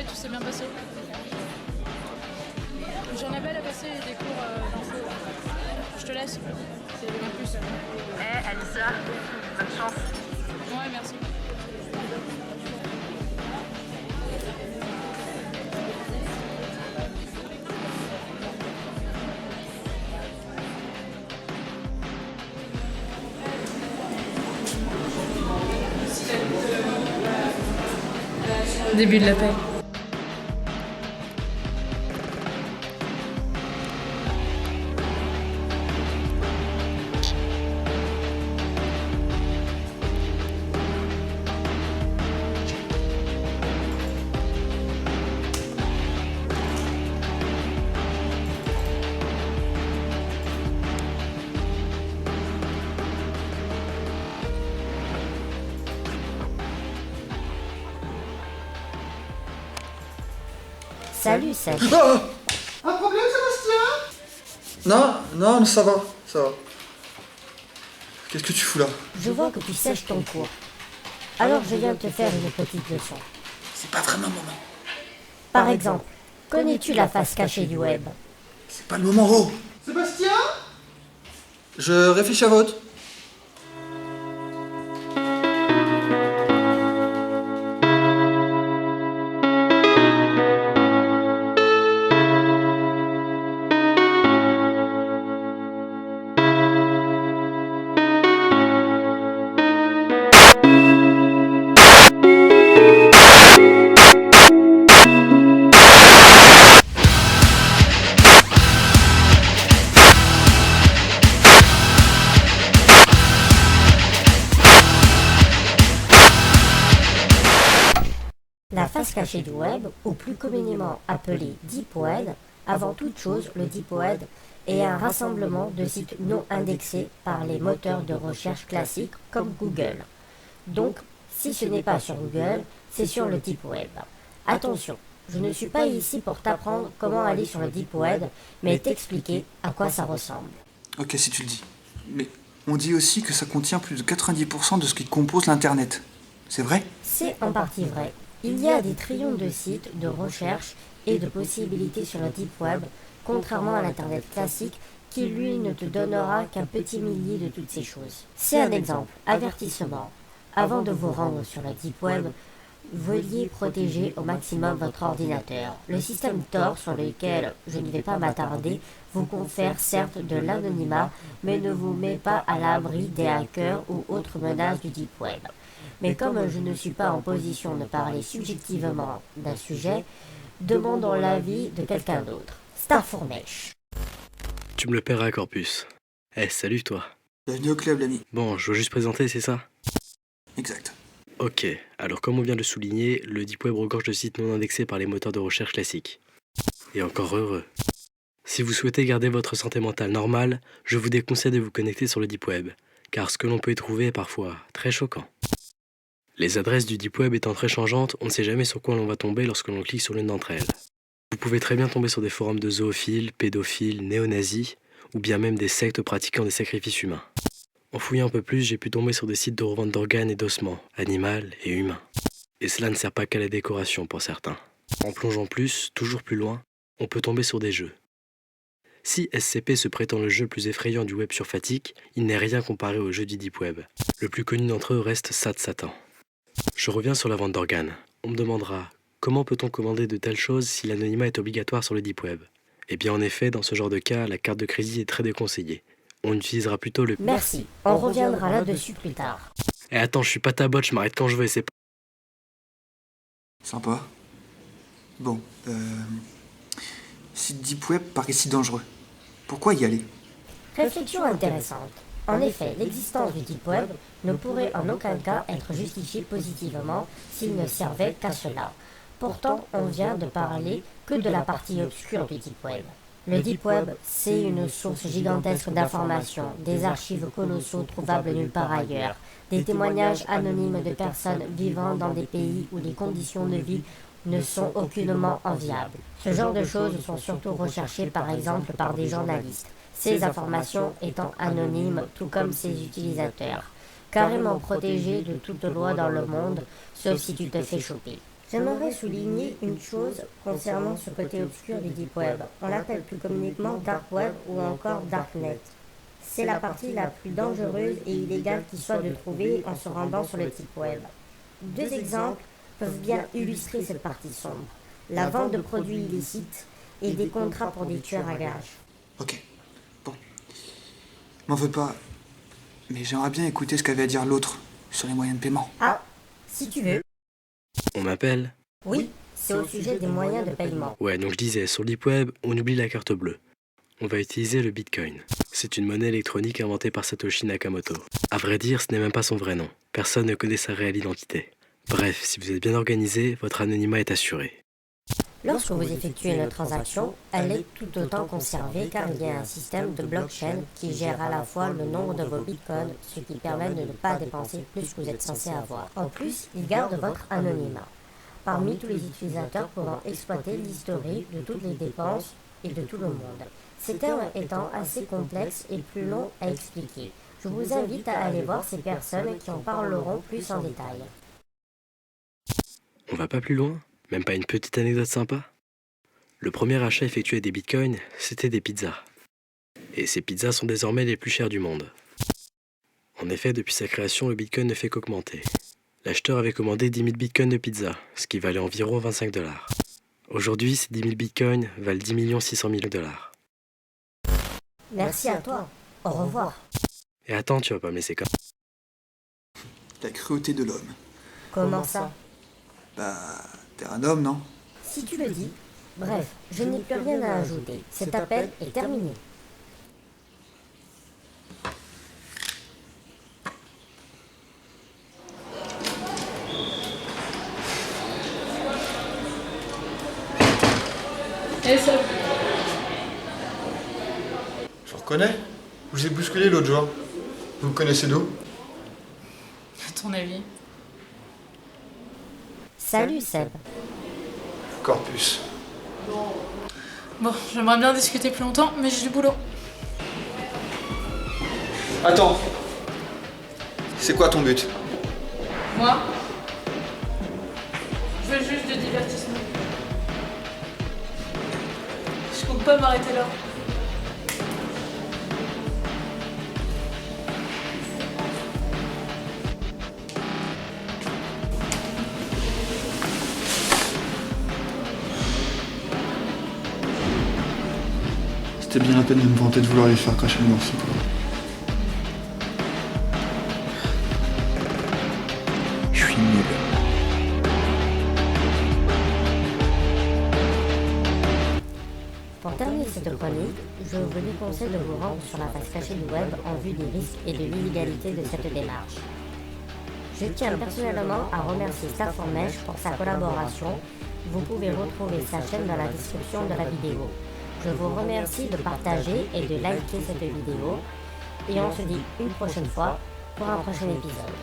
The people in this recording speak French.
Ouais, tout s'est bien passé. J'en avais à passer des cours d'info. Je te laisse. C'est bien plus. Alissa, bonne chance. Ouais, merci. Début de la paix. Salut, Seth. Oh, un problème, Sébastien? Non, ça va. Qu'est-ce que tu fous là? Je vois que tu sèches ton cours. Alors je viens te faire une petite leçon. C'est pas vraiment le moment. Par exemple, connais-tu la face cachée du web? C'est pas le moment, oh! Sébastien? Je réfléchis à votre. La face cachée du web, ou plus communément appelée Deep Web, avant toute chose, le Deep Web est un rassemblement de sites non indexés par les moteurs de recherche classiques comme Google. Donc, si ce n'est pas sur Google, c'est sur le Deep Web. Attention, je ne suis pas ici pour t'apprendre comment aller sur le Deep Web, mais t'expliquer à quoi ça ressemble. Ok, si tu le dis. Mais on dit aussi que ça contient plus de 90% de ce qui compose l'Internet. C'est vrai? C'est en partie vrai. Il y a des trillions de sites, de recherches et de possibilités sur le Deep Web, contrairement à l'Internet classique qui, lui, ne te donnera qu'un petit millier de toutes ces choses. C'est un exemple. Avertissement. Avant de vous rendre sur le Deep Web, veuillez protéger au maximum votre ordinateur. Le système Tor, sur lequel je ne vais pas m'attarder, vous confère certes de l'anonymat, mais ne vous met pas à l'abri des hackers ou autres menaces du Deep Web. Mais comme je ne suis pas en position de parler subjectivement d'un sujet, demandons l'avis de quelqu'un d'autre. Starfourmèche. Tu me le paieras, Corpus. Salut toi. Bienvenue au club, l'ami. Bon, je veux juste présenter, c'est ça? Exact. Ok, alors comme on vient de le souligner, le Deep Web regorge de sites non indexés par les moteurs de recherche classiques. Et encore heureux. Si vous souhaitez garder votre santé mentale normale, je vous déconseille de vous connecter sur le Deep Web, car ce que l'on peut y trouver est parfois très choquant. Les adresses du Deep Web étant très changeantes, on ne sait jamais sur quoi l'on va tomber lorsque l'on clique sur l'une d'entre elles. Vous pouvez très bien tomber sur des forums de zoophiles, pédophiles, néo-nazis, ou bien même des sectes pratiquant des sacrifices humains. En fouillant un peu plus, j'ai pu tomber sur des sites de revente d'organes et d'ossements, animaux et humains. Et cela ne sert pas qu'à la décoration pour certains. En plongeant plus, toujours plus loin, on peut tomber sur des jeux. Si SCP se prétend le jeu le plus effrayant du web surfatique, il n'est rien comparé au jeu du Deep Web. Le plus connu d'entre eux reste Sad Satan. Je reviens sur la vente d'organes. On me demandera, comment peut-on commander de telles choses si l'anonymat est obligatoire sur le Deep Web? Eh bien en effet, dans ce genre de cas, la carte de crédit est très déconseillée. On utilisera plutôt le... Merci, on reviendra là-dessus plus tard. Attends, je suis pas ta botte, je m'arrête quand je veux et c'est pas... Sympa. Bon, si Deep Web paraît si dangereux, pourquoi y aller? Réflexion intéressante. En effet, l'existence du Deep Web ne pourrait en aucun cas être justifiée positivement s'il ne servait qu'à cela. Pourtant, on vient de parler que de la partie obscure du Deep Web. Le Deep Web, c'est une source gigantesque d'informations, des archives colossaux trouvables nulle part ailleurs, des témoignages anonymes de personnes vivant dans des pays où les conditions de vie ne sont aucunement enviables. Ce genre de choses sont surtout recherchées par exemple par des journalistes, ces informations étant anonymes tout comme ses utilisateurs, carrément protégées de toute loi dans le monde, sauf si tu te fais choper. J'aimerais souligner une chose concernant ce côté obscur du Deep Web. On l'appelle plus communiquement Dark Web ou encore Darknet. C'est la partie la plus dangereuse et illégale qui soit de trouver en se rendant sur le Deep Web. Deux exemples peuvent bien illustrer cette partie sombre. La vente de produits illicites et des contrats pour des tueurs à gages. Ok. Bon. M'en veux pas. Mais j'aimerais bien écouter ce qu'avait à dire l'autre sur les moyens de paiement. Ah, si tu veux. On m'appelle? Oui, c'est au sujet des moyens de paiement. Ouais, donc je disais, sur le Deep Web, on oublie la carte bleue. On va utiliser le Bitcoin. C'est une monnaie électronique inventée par Satoshi Nakamoto. À vrai dire, ce n'est même pas son vrai nom. Personne ne connaît sa réelle identité. Bref, si vous êtes bien organisé, votre anonymat est assuré. Lorsque vous effectuez une transaction, elle est tout autant conservée car il y a un système de blockchain qui gère à la fois le nombre de vos bitcoins, ce qui permet de ne pas dépenser plus que vous êtes censé avoir. En plus, il garde votre anonymat. Parmi tous les utilisateurs pouvant exploiter l'historique de toutes les dépenses et de tout le monde. Ces termes étant assez complexes et plus longs à expliquer, je vous invite à aller voir ces personnes qui en parleront plus en détail. On va pas plus loin? Même pas une petite anecdote sympa? Le premier achat effectué des bitcoins, c'était des pizzas. Et ces pizzas sont désormais les plus chères du monde. En effet, depuis sa création, le bitcoin ne fait qu'augmenter. L'acheteur avait commandé 10 000 bitcoins de pizza, ce qui valait environ 25 $. Aujourd'hui, ces 10 000 bitcoins valent 10 600 000 $. Merci à toi. Au revoir. Et attends, tu vas pas me laisser comme... La cruauté de l'homme. Comment ça? Bah, t'es un homme, non? Si tu le dis. Bref, je n'ai plus rien à ajouter. Cet appel est terminé. Et ça. Je reconnais. Je vous ai bousculé l'autre jour. Vous me connaissez d'où? À ton avis? Salut Seb. Corpus. Bon, j'aimerais bien discuter plus longtemps, mais j'ai du boulot. Attends. C'est quoi ton but? Moi? Je veux juste du divertissement. Je compte pas m'arrêter là. C'était bien la peine de me vanter de vouloir lui faire cracher le morceau. Je suis nul. Pour terminer cette chronique, je vous déconseille de vous rendre sur la face cachée du web en vue des risques et de l'illégalité de cette démarche. Je tiens personnellement à remercier Starformesh pour sa collaboration. Vous pouvez retrouver sa chaîne dans la description de la vidéo. Je vous remercie de partager et de liker cette vidéo. Et on se dit une prochaine fois pour un prochain épisode.